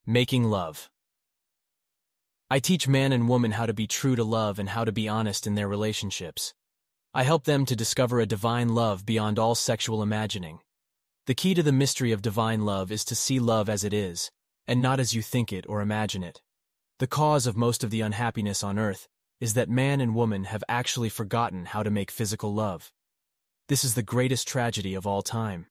Making love. I teach man and woman how to be true to love and how to be honest in their relationships. I help them to discover a divine love beyond all sexual imagining. The key to the mystery of divine love is to see love as it is, and not as you think it or imagine it. The cause of most of the unhappiness on earth is that man and woman have actually forgotten how to make physical love. This is the greatest tragedy of all time.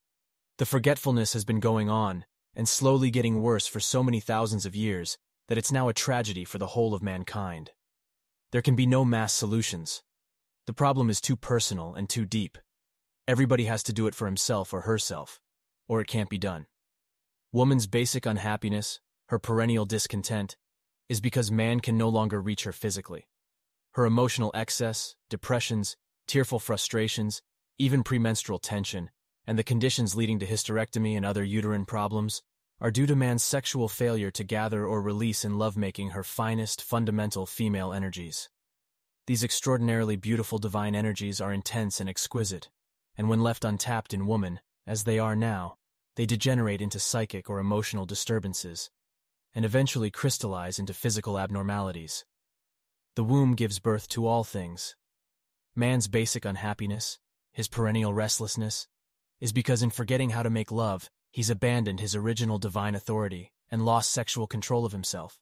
The forgetfulness has been going on, and slowly getting worse for so many thousands of years, that it's now a tragedy for the whole of mankind. There can be no mass solutions. The problem is too personal and too deep. Everybody has to do it for himself or herself, or it can't be done. Woman's basic unhappiness, her perennial discontent, is because man can no longer reach her physically. Her emotional excess, depressions, tearful frustrations, even premenstrual tension, and the conditions leading to hysterectomy and other uterine problems are due to man's sexual failure to gather or release in lovemaking her finest, fundamental female energies. These extraordinarily beautiful divine energies are intense and exquisite, and when left untapped in woman, as they are now, they degenerate into psychic or emotional disturbances, and eventually crystallize into physical abnormalities. The womb gives birth to all things. Man's basic unhappiness, his perennial restlessness, is because in forgetting how to make love, he's abandoned his original divine authority and lost sexual control of himself.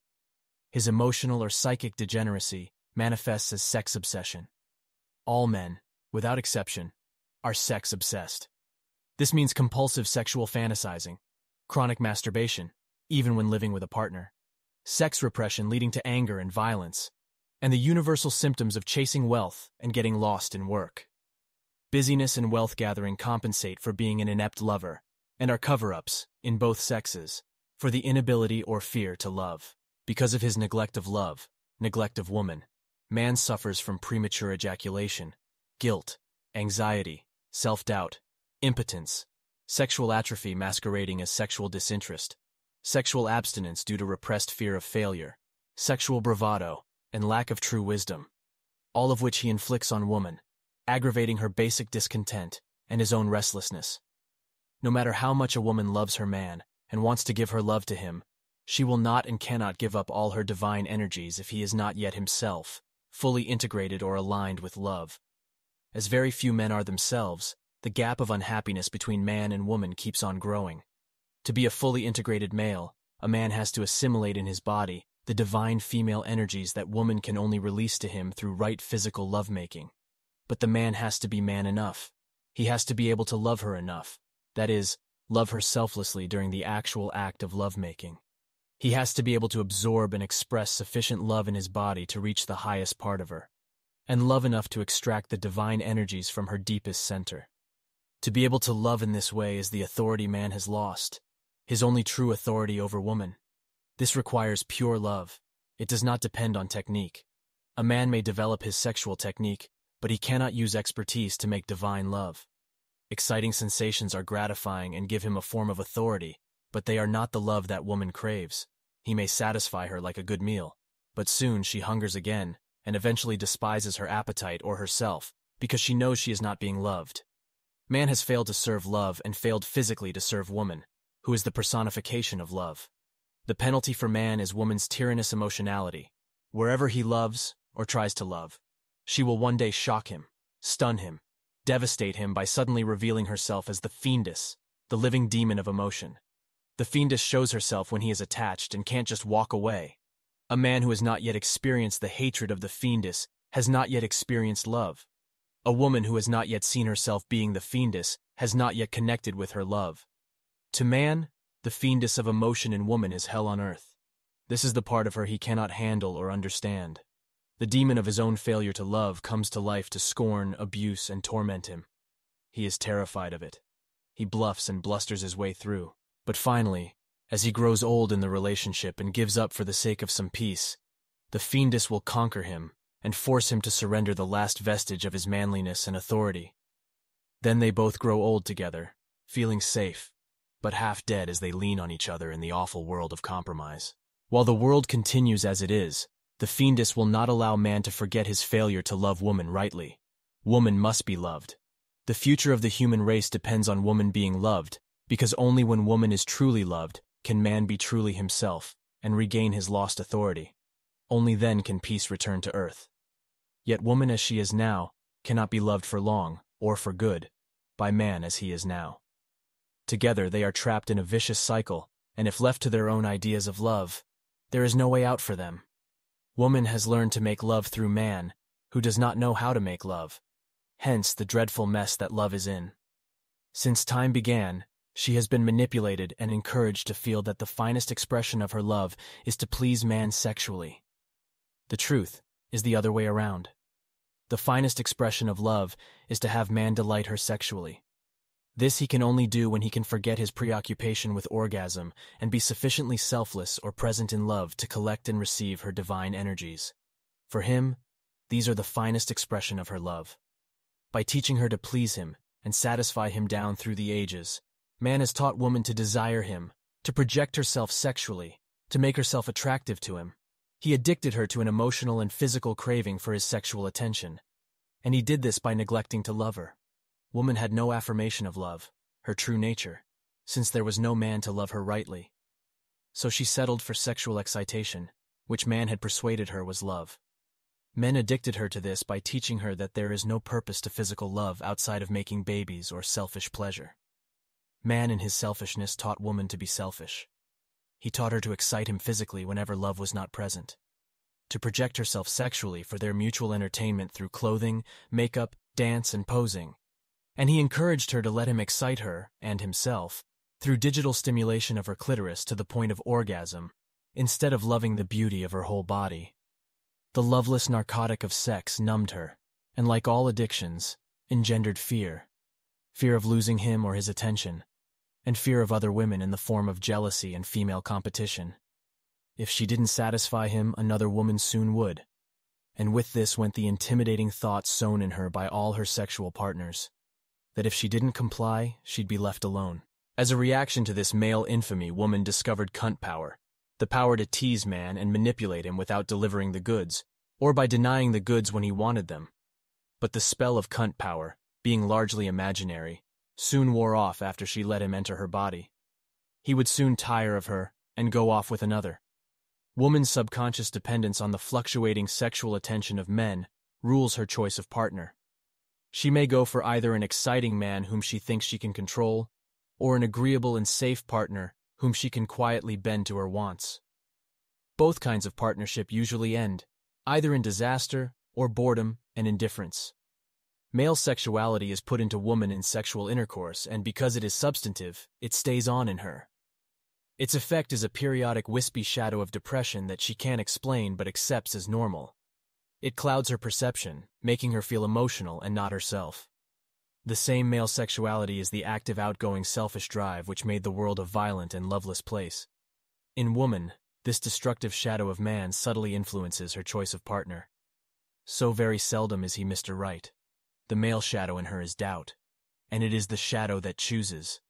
His emotional or psychic degeneracy manifests as sex obsession. All men, without exception, are sex-obsessed. This means compulsive sexual fantasizing, chronic masturbation, even when living with a partner, sex repression leading to anger and violence, and the universal symptoms of chasing wealth and getting lost in work. Busyness and wealth-gathering compensate for being an inept lover, and are cover-ups, in both sexes, for the inability or fear to love. Because of his neglect of love, neglect of woman, man suffers from premature ejaculation, guilt, anxiety, self-doubt, impotence, sexual atrophy masquerading as sexual disinterest, sexual abstinence due to repressed fear of failure, sexual bravado, and lack of true wisdom, all of which he inflicts on woman, aggravating her basic discontent and his own restlessness. No matter how much a woman loves her man and wants to give her love to him, she will not and cannot give up all her divine energies if he is not yet himself fully integrated or aligned with love. As very few men are themselves, the gap of unhappiness between man and woman keeps on growing. To be a fully integrated male, a man has to assimilate in his body the divine female energies that woman can only release to him through right physical lovemaking. But the man has to be man enough. He has to be able to love her enough. That is, love her selflessly during the actual act of lovemaking. He has to be able to absorb and express sufficient love in his body to reach the highest part of her, and love enough to extract the divine energies from her deepest center. To be able to love in this way is the authority man has lost, his only true authority over woman. This requires pure love. It does not depend on technique. A man may develop his sexual technique, but he cannot use expertise to make divine love. Exciting sensations are gratifying and give him a form of authority, but they are not the love that woman craves. He may satisfy her like a good meal, but soon she hungers again and eventually despises her appetite or herself because she knows she is not being loved. Man has failed to serve love and failed physically to serve woman, who is the personification of love. The penalty for man is woman's tyrannous emotionality. Wherever he loves or tries to love, she will one day shock him, stun him, devastate him by suddenly revealing herself as the fiendess, the living demon of emotion. The fiendess shows herself when he is attached and can't just walk away. A man who has not yet experienced the hatred of the fiendess has not yet experienced love. A woman who has not yet seen herself being the fiendess has not yet connected with her love. To man, the fiendess of emotion in woman is hell on earth. This is the part of her he cannot handle or understand. The demon of his own failure to love comes to life to scorn, abuse, and torment him. He is terrified of it. He bluffs and blusters his way through. But finally, as he grows old in the relationship and gives up for the sake of some peace, the fiendess will conquer him and force him to surrender the last vestige of his manliness and authority. Then they both grow old together, feeling safe, but half dead as they lean on each other in the awful world of compromise. While the world continues as it is, the fiendess will not allow man to forget his failure to love woman rightly. Woman must be loved. The future of the human race depends on woman being loved, because only when woman is truly loved can man be truly himself, and regain his lost authority. Only then can peace return to earth. Yet woman as she is now cannot be loved for long, or for good, by man as he is now. Together they are trapped in a vicious cycle, and if left to their own ideas of love, there is no way out for them. Woman has learned to make love through man, who does not know how to make love. Hence the dreadful mess that love is in. Since time began, she has been manipulated and encouraged to feel that the finest expression of her love is to please man sexually. The truth is the other way around. The finest expression of love is to have man delight her sexually. This he can only do when he can forget his preoccupation with orgasm and be sufficiently selfless or present in love to collect and receive her divine energies. For him, these are the finest expression of her love. By teaching her to please him and satisfy him down through the ages, man has taught woman to desire him, to project herself sexually, to make herself attractive to him. He addicted her to an emotional and physical craving for his sexual attention, and he did this by neglecting to love her. Woman had no affirmation of love, her true nature, since there was no man to love her rightly. So she settled for sexual excitation, which man had persuaded her was love. Men addicted her to this by teaching her that there is no purpose to physical love outside of making babies or selfish pleasure. Man in his selfishness taught woman to be selfish. He taught her to excite him physically whenever love was not present, to project herself sexually for their mutual entertainment through clothing, makeup, dance, and posing. And he encouraged her to let him excite her, and himself, through digital stimulation of her clitoris to the point of orgasm, instead of loving the beauty of her whole body. The loveless narcotic of sex numbed her, and like all addictions, engendered fear. Fear of losing him or his attention, and fear of other women in the form of jealousy and female competition. If she didn't satisfy him, another woman soon would. And with this went the intimidating thought sown in her by all her sexual partners, that if she didn't comply, she'd be left alone. As a reaction to this male infamy, woman discovered cunt power, the power to tease man and manipulate him without delivering the goods, or by denying the goods when he wanted them. But the spell of cunt power, being largely imaginary, soon wore off after she let him enter her body. He would soon tire of her and go off with another. Woman's subconscious dependence on the fluctuating sexual attention of men rules her choice of partner. She may go for either an exciting man whom she thinks she can control, or an agreeable and safe partner whom she can quietly bend to her wants. Both kinds of partnership usually end, either in disaster or boredom and indifference. Male sexuality is put into woman in sexual intercourse, and because it is substantive, it stays on in her. Its effect is a periodic wispy shadow of depression that she can't explain but accepts as normal. It clouds her perception, making her feel emotional and not herself. The same male sexuality is the active, outgoing, selfish drive which made the world a violent and loveless place. In woman, this destructive shadow of man subtly influences her choice of partner. So very seldom is he Mr. Right. The male shadow in her is doubt, and it is the shadow that chooses.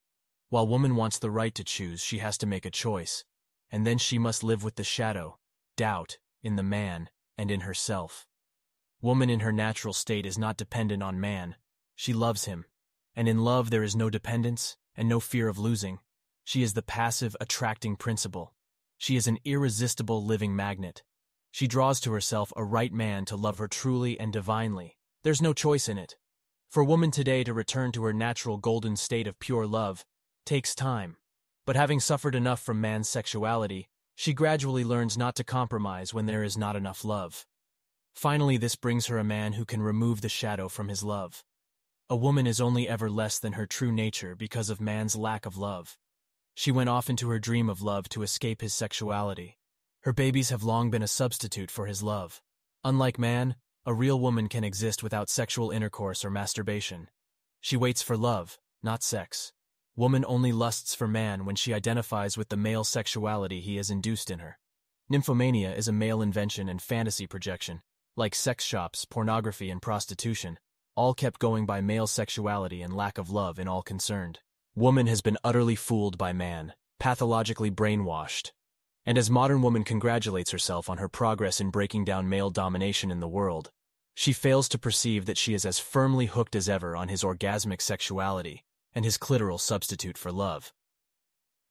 While woman wants the right to choose, she has to make a choice, and then she must live with the shadow, doubt, in the man and in herself. Woman in her natural state is not dependent on man. She loves him, and in love there is no dependence and no fear of losing. She is the passive, attracting principle. She is an irresistible living magnet. She draws to herself a right man to love her truly and divinely. There's no choice in it. For woman today to return to her natural golden state of pure love takes time, but having suffered enough from man's sexuality, she gradually learns not to compromise when there is not enough love. Finally, this brings her a man who can remove the shadow from his love. A woman is only ever less than her true nature because of man's lack of love. She went off into her dream of love to escape his sexuality. Her babies have long been a substitute for his love. Unlike man, a real woman can exist without sexual intercourse or masturbation. She waits for love, not sex. Woman only lusts for man when she identifies with the male sexuality he has induced in her. Nymphomania is a male invention and fantasy projection, like sex shops, pornography, and prostitution, all kept going by male sexuality and lack of love in all concerned. Woman has been utterly fooled by man, pathologically brainwashed. And as modern woman congratulates herself on her progress in breaking down male domination in the world, she fails to perceive that she is as firmly hooked as ever on his orgasmic sexuality and his clitoral substitute for love.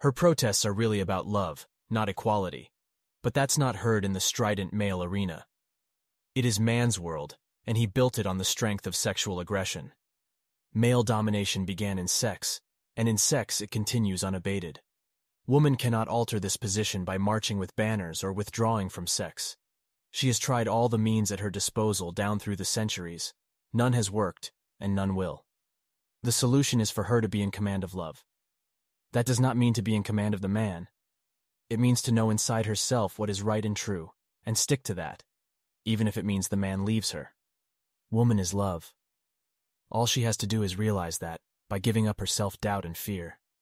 Her protests are really about love, not equality. But that's not heard in the strident male arena. It is man's world, and he built it on the strength of sexual aggression. Male domination began in sex, and in sex it continues unabated. Woman cannot alter this position by marching with banners or withdrawing from sex. She has tried all the means at her disposal down through the centuries. None has worked, and none will. The solution is for her to be in command of love. That does not mean to be in command of the man. It means to know inside herself what is right and true, and stick to that, even if it means the man leaves her. Woman is love. All she has to do is realize that, by giving up her self-doubt and fear.